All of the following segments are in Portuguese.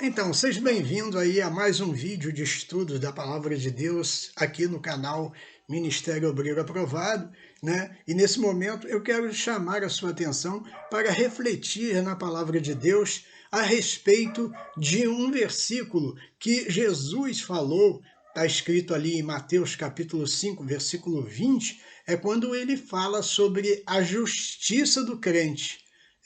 Então, seja bem-vindo aí a mais um vídeo de estudos da Palavra de Deus aqui no canal Ministério Obreiro Aprovado, né? E nesse momento eu quero chamar a sua atenção para refletir na Palavra de Deus a respeito de um versículo que Jesus falou, está escrito ali em Mateus capítulo 5, versículo 20, é quando ele fala sobre a justiça do crente.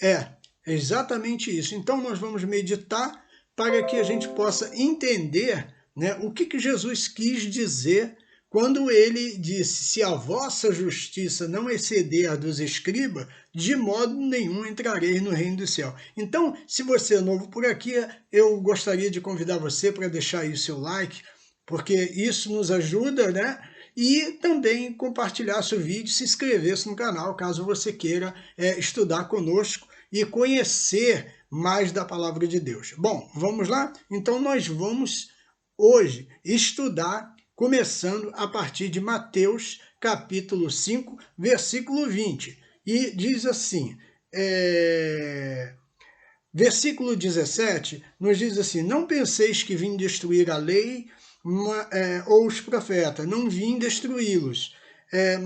É exatamente isso. Então nós vamos meditar para que a gente possa entender, né, o que Jesus quis dizer quando ele disse: se a vossa justiça não exceder a dos escribas, de modo nenhum entrareis no reino do céu. Então, se você é novo por aqui, eu gostaria de convidar você para deixar aí o seu like, porque isso nos ajuda, né? E também compartilhar seu vídeo, se inscrever no canal, caso você queira estudar conosco e conhecer mais da Palavra de Deus. Bom, vamos lá? Então nós vamos hoje estudar, começando a partir de Mateus, capítulo 5, versículo 20. E diz assim, versículo 17, nos diz assim: não penseis que vim destruir a lei ou os profetas, não vim destruí-los,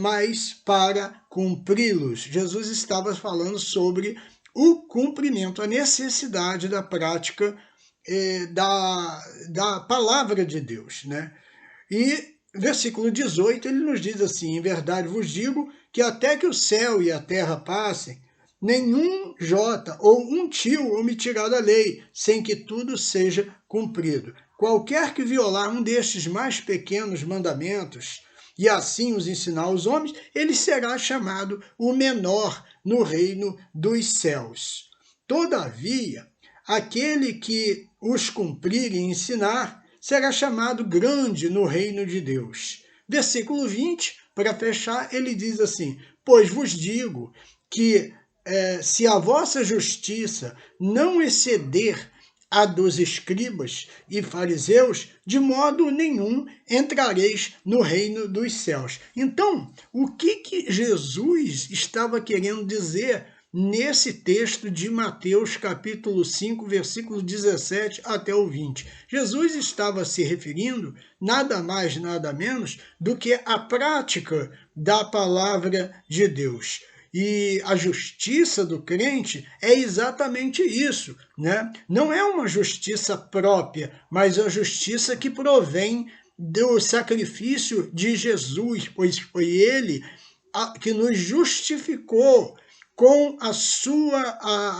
mas para cumpri-los. Jesus estava falando sobre o cumprimento, a necessidade da prática da palavra de Deus, né? E versículo 18, ele nos diz assim: em verdade vos digo que até que o céu e a terra passem, nenhum jota ou um tio omitirá da lei, sem que tudo seja cumprido. Qualquer que violar um destes mais pequenos mandamentos, e assim os ensinar aos homens, ele será chamado o menor no reino dos céus. Todavia, aquele que os cumprir e ensinar, será chamado grande no reino de Deus. Versículo 20, para fechar, ele diz assim: pois vos digo que se a vossa justiça não exceder a dos escribas e fariseus, de modo nenhum entrareis no reino dos céus. Então, o que Jesus estava querendo dizer nesse texto de Mateus capítulo 5, versículo 17 até o 20? Jesus estava se referindo nada mais, nada menos do que a prática da palavra de Deus. E a justiça do crente é exatamente isso, né? Não é uma justiça própria, mas a justiça que provém do sacrifício de Jesus, pois foi ele que nos justificou com a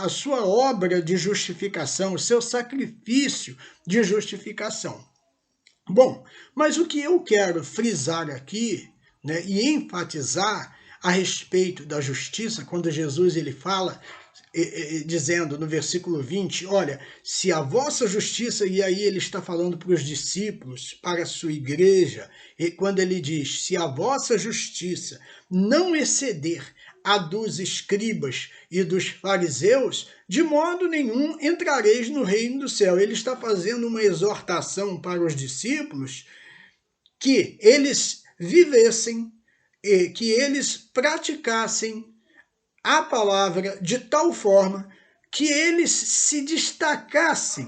sua obra de justificação, o seu sacrifício de justificação. Bom, mas o que eu quero frisar aqui, né, e enfatizar a respeito da justiça, quando Jesus ele fala, dizendo no versículo 20, olha, se a vossa justiça, e aí ele está falando para os discípulos, para a sua igreja, e quando ele diz, se a vossa justiça não exceder a dos escribas e dos fariseus, de modo nenhum entrareis no reino do céu. Ele está fazendo uma exortação para os discípulos que eles vivessem, que eles praticassem a palavra de tal forma que eles se destacassem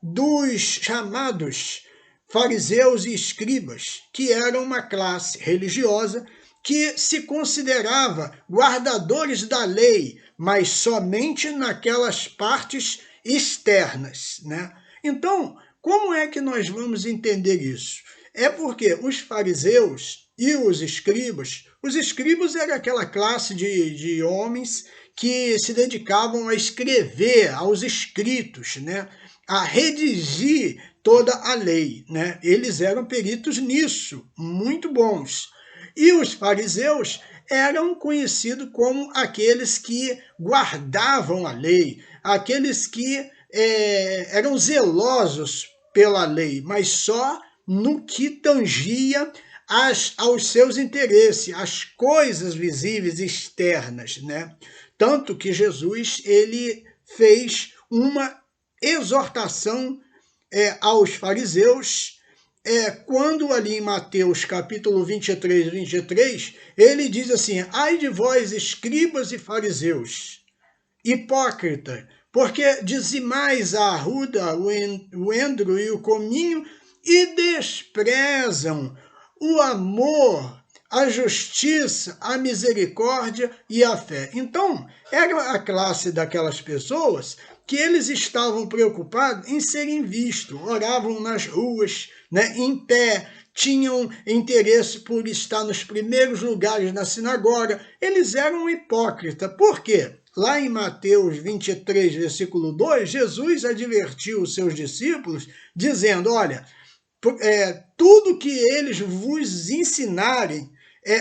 dos chamados fariseus e escribas, que eram uma classe religiosa que se considerava guardadores da lei, mas somente naquelas partes externas, né? Então, como é que nós vamos entender isso? É porque os fariseus e os escribas era aquela classe de homens que se dedicavam a escrever, aos escritos, né? A redigir toda a lei, né? Eles eram peritos nisso, muito bons. E os fariseus eram conhecidos como aqueles que guardavam a lei, aqueles que eram zelosos pela lei, mas só no que tangia aos seus interesses, às coisas visíveis externas, né? Tanto que Jesus ele fez uma exortação aos fariseus, quando ali em Mateus capítulo 23, ele diz assim: ai de vós, escribas e fariseus, hipócrita, porque dizimais a arruda, o endro e o cominho, e desprezam o amor, a justiça, a misericórdia e a fé. Então, era a classe daquelas pessoas que eles estavam preocupados em serem vistos, oravam nas ruas, né, em pé, tinham interesse por estar nos primeiros lugares na sinagoga. Eles eram hipócritas. Por quê? Lá em Mateus 23, versículo 2, Jesus advertiu os seus discípulos, dizendo, olha, tudo que eles vos ensinarem,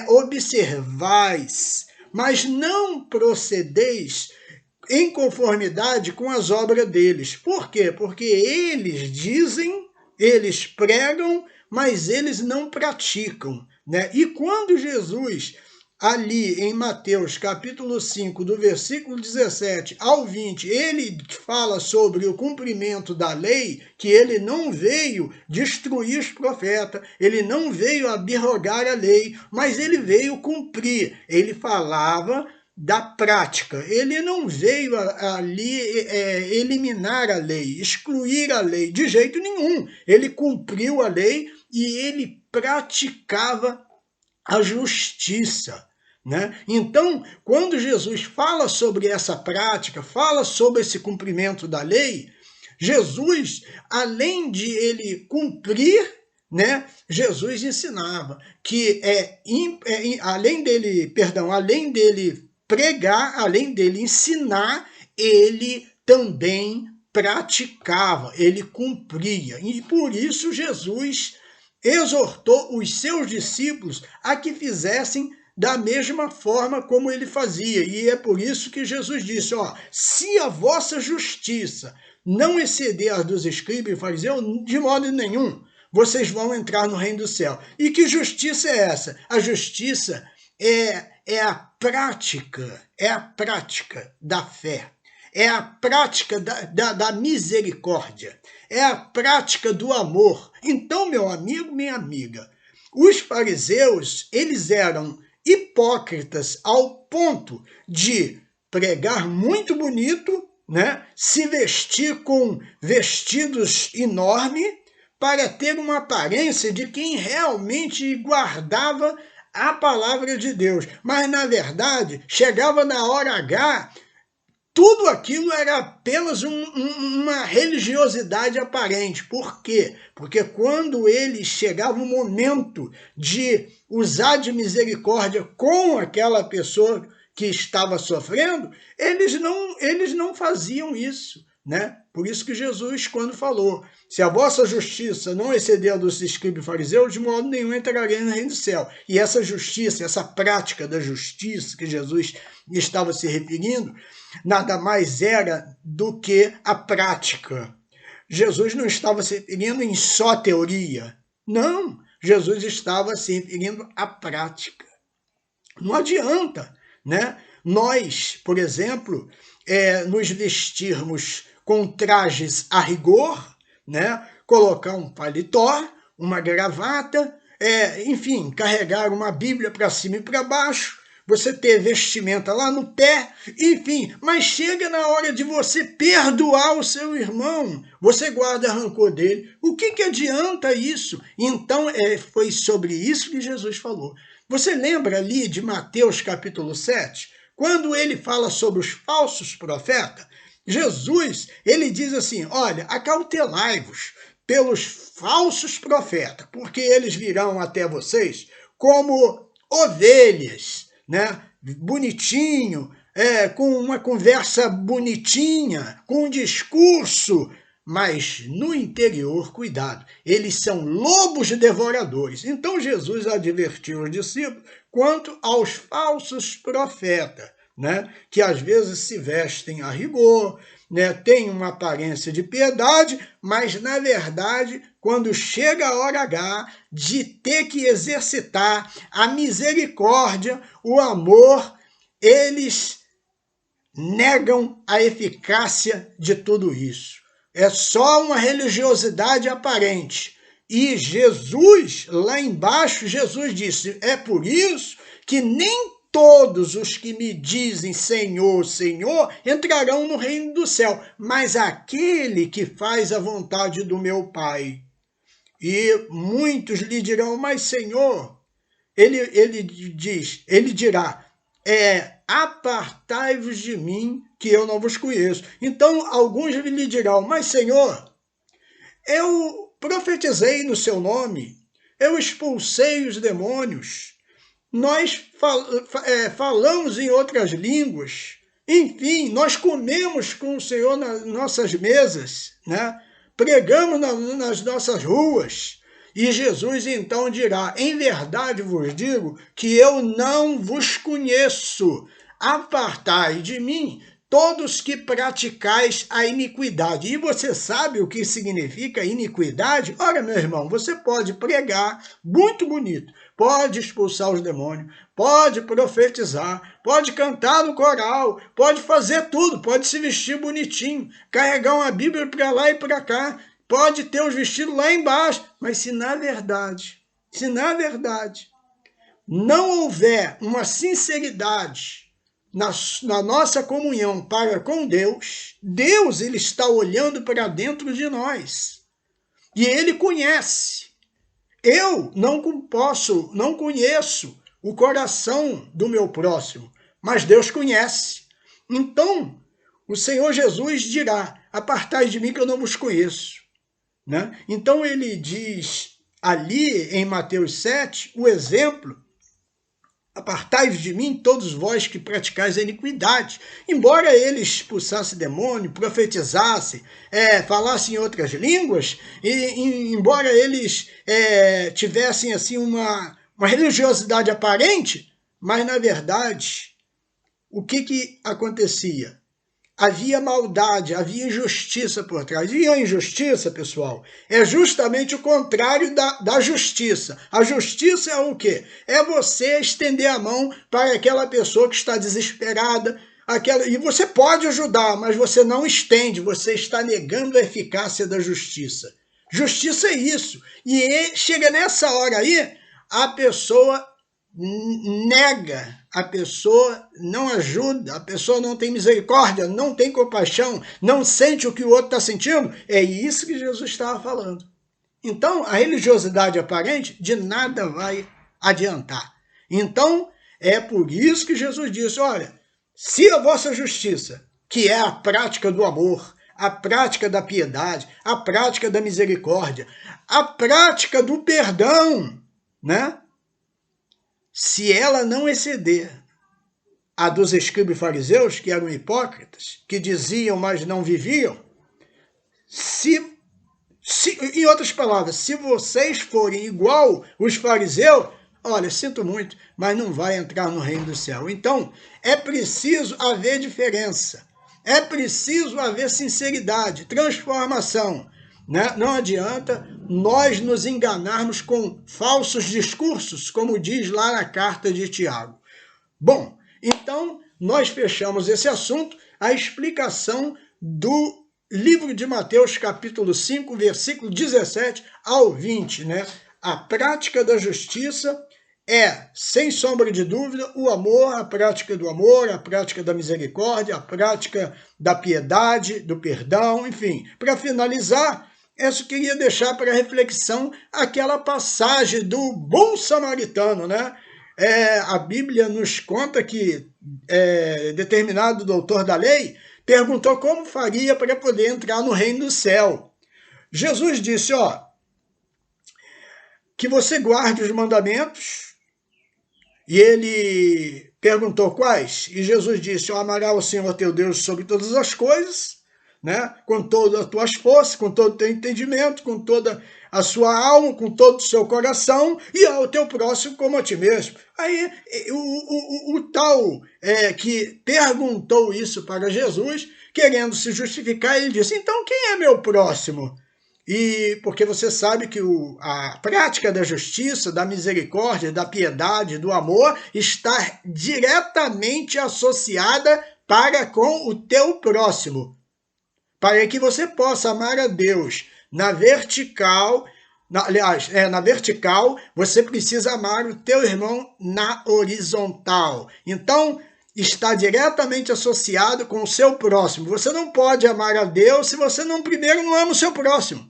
observais, mas não procedeis em conformidade com as obras deles. Por quê? Porque eles dizem, eles pregam, mas eles não praticam, né? E quando Jesus, ali em Mateus capítulo 5, do versículo 17 ao 20, ele fala sobre o cumprimento da lei, que ele não veio destruir os profetas, ele não veio abrogar a lei, mas ele veio cumprir. Ele falava da prática. Ele não veio ali eliminar a lei, excluir a lei, de jeito nenhum. Ele cumpriu a lei e ele praticava a justiça, né? Então, quando Jesus fala sobre essa prática, fala sobre esse cumprimento da lei, Jesus, além de ele cumprir, né, Jesus ensinava que além dele pregar, além dele ensinar, ele também praticava, ele cumpria. E por isso Jesus exortou os seus discípulos a que fizessem da mesma forma como ele fazia. E é por isso que Jesus disse, ó, se a vossa justiça não exceder a dos escribas e fariseus, de modo nenhum, vocês vão entrar no reino do céu. E que justiça é essa? A justiça é a prática da fé, é a prática da misericórdia, é a prática do amor. Então, meu amigo, minha amiga, os fariseus, eles eram hipócritas ao ponto de pregar muito bonito, né? Se vestir com vestidos enormes para ter uma aparência de quem realmente guardava a palavra de Deus. Mas, na verdade, chegava na hora H, tudo aquilo era apenas uma religiosidade aparente. Por quê? Porque quando ele chegava o momento de usar de misericórdia com aquela pessoa que estava sofrendo, eles não faziam isso, né? Por isso que Jesus, quando falou, se a vossa justiça não exceder a dos escribas e fariseus, de modo nenhum entrarei no reino do céu. E essa justiça, essa prática da justiça que Jesus estava se referindo, nada mais era do que a prática. Jesus não estava se referindo em só teoria. Não, Jesus estava se referindo à prática. Não adianta, né? Nós, por exemplo, nos vestirmos com trajes a rigor, né? Colocar um paletó, uma gravata, enfim, carregar uma Bíblia para cima e para baixo, você ter vestimenta lá no pé, enfim, mas chega na hora de você perdoar o seu irmão, você guarda rancor dele. O que adianta isso? Então, foi sobre isso que Jesus falou. Você lembra ali de Mateus capítulo 7? Quando ele fala sobre os falsos profetas, Jesus, ele diz assim, olha, acautelai-vos pelos falsos profetas, porque eles virão até vocês como ovelhas, né? Bonitinho, com uma conversa bonitinha, com um discurso, mas no interior, cuidado, eles são lobos devoradores. Então Jesus advertiu os discípulos quanto aos falsos profetas, né? Que às vezes se vestem a rigor, né? Tem uma aparência de piedade, mas na verdade, quando chega a hora H de ter que exercitar a misericórdia, o amor, eles negam a eficácia de tudo isso. É só uma religiosidade aparente. E Jesus, lá embaixo, Jesus disse, é por isso que nem todos os que me dizem Senhor, Senhor, entrarão no reino do céu, mas aquele que faz a vontade do meu Pai. E muitos lhe dirão, mas Senhor, ele dirá, apartai-vos de mim, que eu não vos conheço. Então alguns lhe dirão, mas Senhor, eu profetizei no seu nome, eu expulsei os demônios, nós falamos em outras línguas, enfim, nós comemos com o Senhor nas nossas mesas, né? Pregamos nas nossas ruas. E Jesus então dirá, em verdade vos digo que eu não vos conheço, apartai de mim todos que praticais a iniquidade. E você sabe o que significa iniquidade? Ora, meu irmão, você pode pregar muito bonito, pode expulsar os demônios, pode profetizar, pode cantar no coral, pode fazer tudo, pode se vestir bonitinho, carregar uma Bíblia para lá e para cá, pode ter os vestidos lá embaixo, mas se na verdade não houver uma sinceridade na nossa comunhão para com Deus, Deus ele está olhando para dentro de nós e ele conhece. Eu não conheço o coração do meu próximo, mas Deus conhece. Então, o Senhor Jesus dirá, apartai de mim que eu não vos conheço. Né? Então ele diz ali em Mateus 7, o exemplo, apartai-vos de mim todos vós que praticais a iniquidade. Embora ele expulsasse demônio, profetizasse, falasse em outras línguas, e embora eles tivessem assim uma religiosidade aparente, mas na verdade, o que acontecia? Havia maldade, havia injustiça por trás. E a injustiça, pessoal, é justamente o contrário da justiça. A justiça é o quê? É você estender a mão para aquela pessoa que está desesperada, e você pode ajudar, mas você não estende, você está negando a eficácia da justiça. Justiça é isso. E chega nessa hora aí, a pessoa nega, a pessoa não ajuda, a pessoa não tem misericórdia, não tem compaixão, não sente o que o outro está sentindo. É isso que Jesus estava falando. Então, a religiosidade aparente de nada vai adiantar. Então, é por isso que Jesus disse, olha, se a vossa justiça, que é a prática do amor, a prática da piedade, a prática da misericórdia, a prática do perdão, né? Se ela não exceder a dos escribas e fariseus, que eram hipócritas, que diziam, mas não viviam, em outras palavras, se vocês forem igual os fariseus, olha, sinto muito, mas não vai entrar no reino do céu. Então, é preciso haver diferença, é preciso haver sinceridade, transformação. Né? Não adianta nós nos enganarmos com falsos discursos, como diz lá na carta de Tiago. Bom, então nós fechamos esse assunto, a explicação do livro de Mateus, capítulo 5, versículo 17 ao 20. Né? A prática da justiça é, sem sombra de dúvida, o amor, a prática do amor, a prática da misericórdia, a prática da piedade, do perdão, enfim. Para finalizar, eu queria deixar para reflexão aquela passagem do bom samaritano, né? A Bíblia nos conta que determinado doutor da lei perguntou como faria para poder entrar no reino do céu. Jesus disse, que você guarde os mandamentos, e ele perguntou quais? E Jesus disse, amarás o Senhor teu Deus sobre todas as coisas, né? Com todas as tuas forças, com todo o teu entendimento, com toda a sua alma, com todo o seu coração, e ao teu próximo como a ti mesmo. Aí o tal que perguntou isso para Jesus, querendo se justificar, ele disse, então quem é meu próximo? E porque você sabe que a prática da justiça, da misericórdia, da piedade, do amor, está diretamente associada para com o teu próximo. Para que você possa amar a Deus na vertical, aliás, na vertical, você precisa amar o teu irmão na horizontal. Então, está diretamente associado com o seu próximo. Você não pode amar a Deus se você primeiro não ama o seu próximo.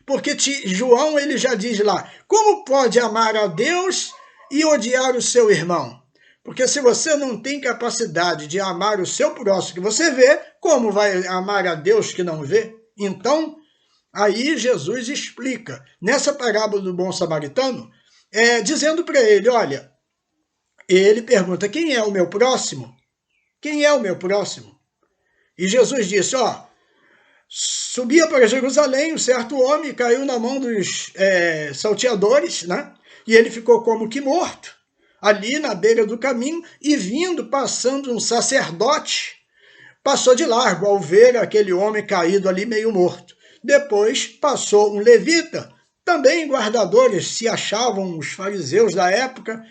Porque João, ele já diz lá, como pode amar a Deus e odiar o seu irmão? Porque se você não tem capacidade de amar o seu próximo que você vê, como vai amar a Deus que não vê? Então, aí Jesus explica, nessa parábola do bom samaritano, dizendo para ele, olha, ele pergunta, quem é o meu próximo? Quem é o meu próximo? E Jesus disse, subia para Jerusalém um certo homem, caiu na mão dos salteadores, né? E ele ficou como que morto, ali na beira do caminho, e passando um sacerdote, passou de largo ao ver aquele homem caído ali meio morto. Depois passou um levita, também guardadores, se achavam os fariseus da época,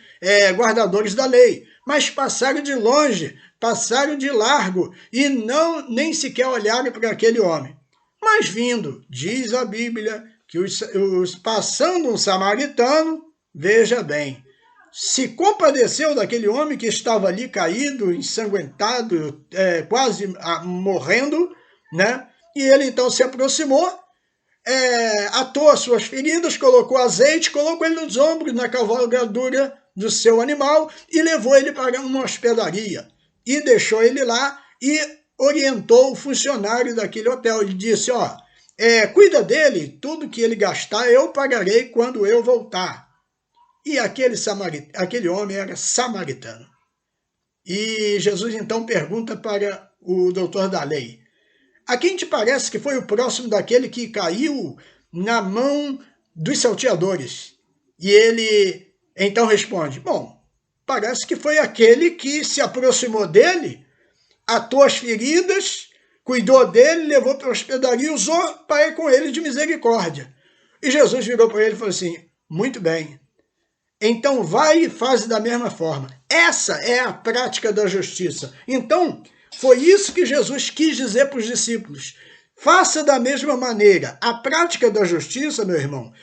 guardadores da lei, mas passaram de longe, passaram de largo e nem sequer olharam para aquele homem. Mas vindo, diz a Bíblia, que passando um samaritano, veja bem, se compadeceu daquele homem que estava ali caído, ensanguentado, quase morrendo, né? E ele então se aproximou, atou as suas feridas, colocou azeite, colocou ele nos ombros, na cavalgadura do seu animal e levou ele para uma hospedaria. E deixou ele lá e orientou o funcionário daquele hotel. Ele disse, cuida dele, tudo que ele gastar eu pagarei quando eu voltar. E aquele homem era samaritano. E Jesus então pergunta para o doutor da lei, a quem te parece que foi o próximo daquele que caiu na mão dos salteadores? E ele então responde, bom, parece que foi aquele que se aproximou dele, atou as feridas, cuidou dele, levou para a hospedaria e usou para ir com ele de misericórdia. E Jesus virou para ele e falou assim, muito bem, então vai e faz da mesma forma. Essa é a prática da justiça. Então, foi isso que Jesus quis dizer para os discípulos. Faça da mesma maneira. A prática da justiça, meu irmão,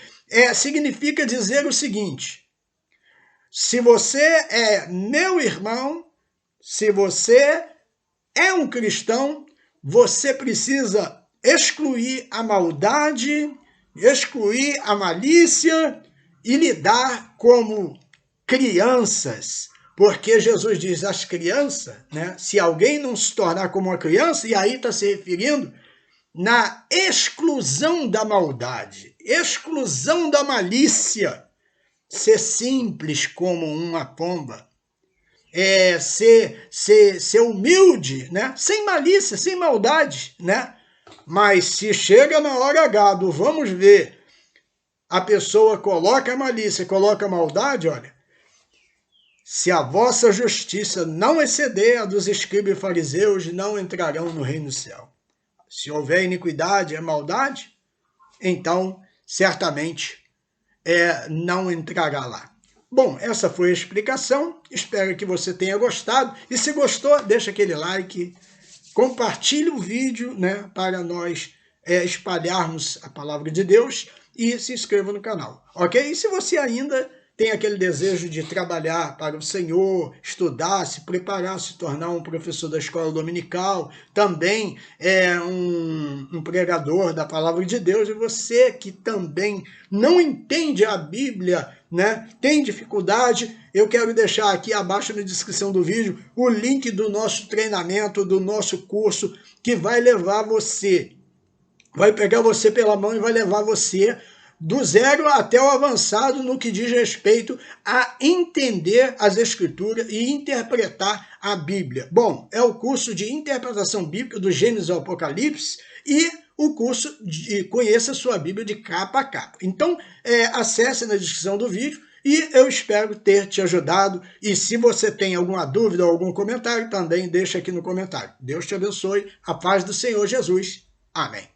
significa dizer o seguinte, se você é meu irmão, se você é um cristão, você precisa excluir a maldade, excluir a malícia e lidar como crianças. Porque Jesus diz, as crianças, né? Se alguém não se tornar como uma criança, e aí está se referindo na exclusão da maldade, exclusão da malícia, ser simples como uma pomba, ser humilde, né? Sem malícia, sem maldade, né? Mas se chega na hora H do vamos ver, a pessoa coloca a malícia, coloca a maldade, olha, se a vossa justiça não exceder a dos escribas e fariseus, não entrarão no reino do céu. Se houver iniquidade e maldade, então, certamente, não entrará lá. Bom, essa foi a explicação. Espero que você tenha gostado. E se gostou, deixa aquele like, compartilhe o vídeo, né, para nós espalharmos a palavra de Deus e se inscreva no canal, ok? E se você ainda tem aquele desejo de trabalhar para o Senhor, estudar, se preparar, se tornar um professor da escola dominical, também um pregador da palavra de Deus, e você que também não entende a Bíblia, né, tem dificuldade, eu quero deixar aqui abaixo na descrição do vídeo o link do nosso treinamento, do nosso curso, que vai levar você, vai pegar você pela mão e vai levar você do zero até o avançado no que diz respeito a entender as Escrituras e interpretar a Bíblia. Bom, é o curso de interpretação bíblica do Gênesis ao Apocalipse e o curso de Conheça a Sua Bíblia de capa a capa. Então, acesse na descrição do vídeo e eu espero ter te ajudado. E se você tem alguma dúvida ou algum comentário, também deixa aqui no comentário. Deus te abençoe. A paz do Senhor Jesus. Amém.